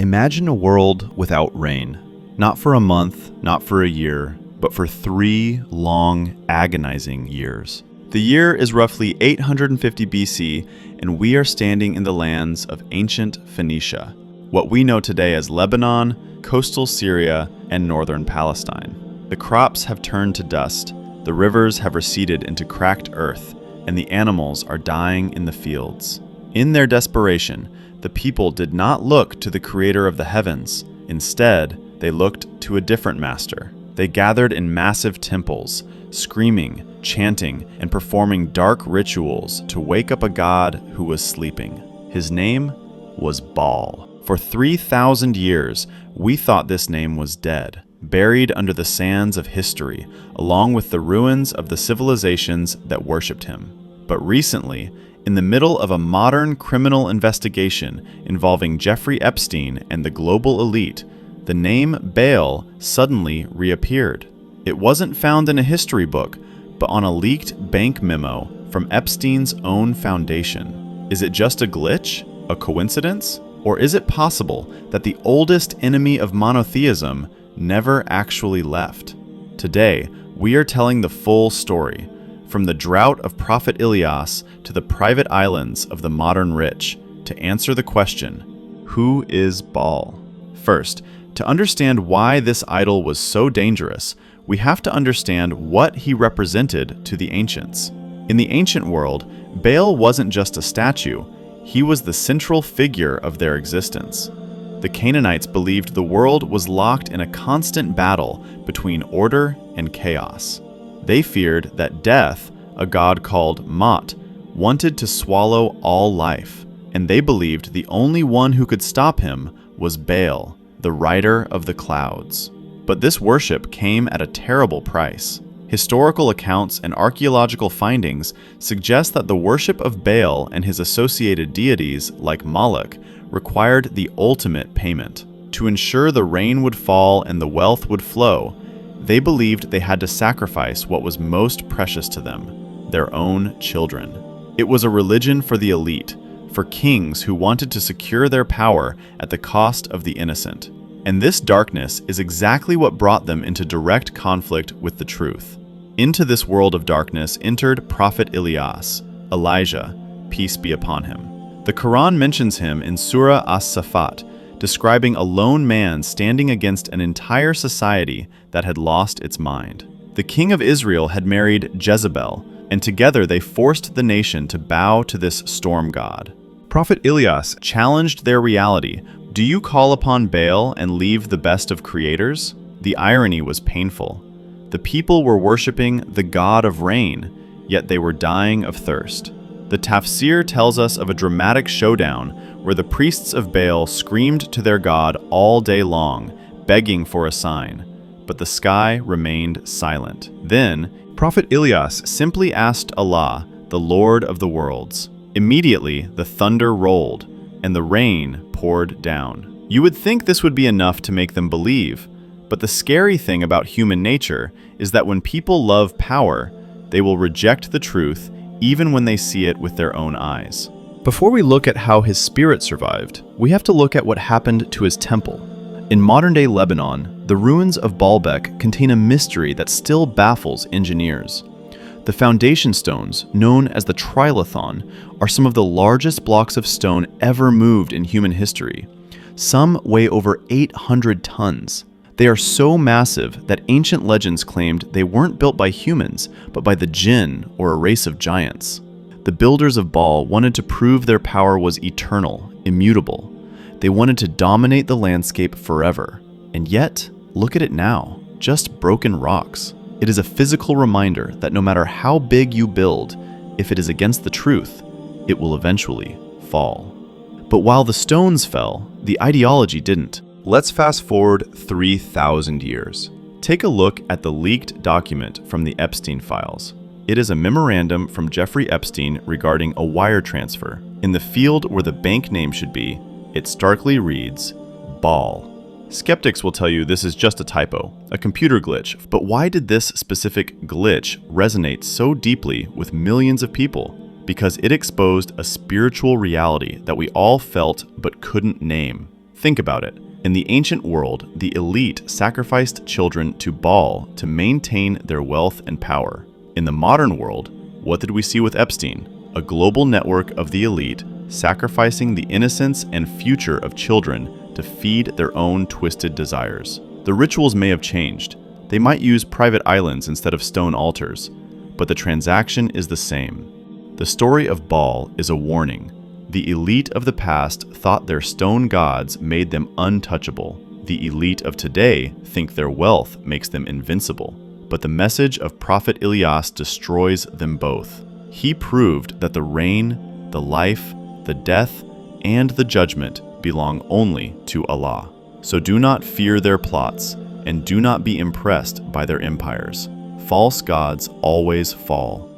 Imagine a world without rain. Not for a month, not for a year, but for 3 long, agonizing years. The year is roughly 850 BC, and we are standing in the lands of ancient Phoenicia, what we know today as Lebanon, coastal Syria, and northern Palestine. The crops have turned to dust, the rivers have receded into cracked earth, and the animals are dying in the fields. In their desperation, the people did not look to the creator of the heavens. Instead, they looked to a different master. They gathered in massive temples, screaming, chanting, and performing dark rituals to wake up a god who was sleeping. His name was Baal. For 3,000 years, we thought this name was dead, buried under the sands of history, along with the ruins of the civilizations that worshipped him. But recently, in the middle of a modern criminal investigation involving Jeffrey Epstein and the global elite, the name Baal suddenly reappeared. It wasn't found in a history book, but on a leaked bank memo from Epstein's own foundation. Is it just a glitch? A coincidence? Or is it possible that the oldest enemy of monotheism never actually left? Today, we are telling the full story, from the drought of Prophet Ilyas to the private islands of the modern rich, to answer the question, who is Baal? First, to understand why this idol was so dangerous, we have to understand what he represented to the ancients. In the ancient world, Baal wasn't just a statue, he was the central figure of their existence. The Canaanites believed the world was locked in a constant battle between order and chaos. They feared that death, a god called Mot, wanted to swallow all life, and they believed the only one who could stop him was Baal, the rider of the clouds. But this worship came at a terrible price. Historical accounts and archaeological findings suggest that the worship of Baal and his associated deities, like Moloch, required the ultimate payment. To ensure the rain would fall and the wealth would flow, they believed they had to sacrifice what was most precious to them, their own children. It was a religion for the elite, for kings who wanted to secure their power at the cost of the innocent. And this darkness is exactly what brought them into direct conflict with the truth. Into this world of darkness entered Prophet Ilyas, Elijah, peace be upon him. The Quran mentions him in Surah As-Safat, describing a lone man standing against an entire society that had lost its mind. The king of Israel had married Jezebel, and together they forced the nation to bow to this storm god. Prophet Ilyas challenged their reality. Do you call upon Baal and leave the best of creators? The irony was painful. The people were worshiping the god of rain, yet they were dying of thirst. The tafsir tells us of a dramatic showdown where the priests of Baal screamed to their god all day long, begging for a sign, but the sky remained silent. Then, Prophet Ilyas simply asked Allah, the Lord of the worlds. Immediately, the thunder rolled, and the rain poured down. You would think this would be enough to make them believe, but the scary thing about human nature is that when people love power, they will reject the truth even when they see it with their own eyes. Before we look at how his spirit survived, we have to look at what happened to his temple. In modern-day Lebanon, the ruins of Baalbek contain a mystery that still baffles engineers. The foundation stones, known as the trilithon, are some of the largest blocks of stone ever moved in human history. Some weigh over 800 tons. They are so massive that ancient legends claimed they weren't built by humans, but by the jinn, or a race of giants. The builders of Baal wanted to prove their power was eternal, immutable. They wanted to dominate the landscape forever. And yet, look at it now, just broken rocks. It is a physical reminder that no matter how big you build, if it is against the truth, it will eventually fall. But while the stones fell, the ideology didn't. Let's fast forward 3,000 years. Take a look at the leaked document from the Epstein files. It is a memorandum from Jeffrey Epstein regarding a wire transfer. In the field where the bank name should be, it starkly reads, Baal. Skeptics will tell you this is just a typo, a computer glitch, but why did this specific glitch resonate so deeply with millions of people? Because it exposed a spiritual reality that we all felt but couldn't name. Think about it. In the ancient world, the elite sacrificed children to Baal to maintain their wealth and power. In the modern world, what did we see with Epstein? A global network of the elite sacrificing the innocence and future of children to feed their own twisted desires. The rituals may have changed. They might use private islands instead of stone altars, but the transaction is the same. The story of Baal is a warning. The elite of the past thought their stone gods made them untouchable. The elite of today think their wealth makes them invincible. But the message of Prophet Ilyas destroys them both. He proved that the reign, the life, the death, and the judgment belong only to Allah. So do not fear their plots, and do not be impressed by their empires. False gods always fall.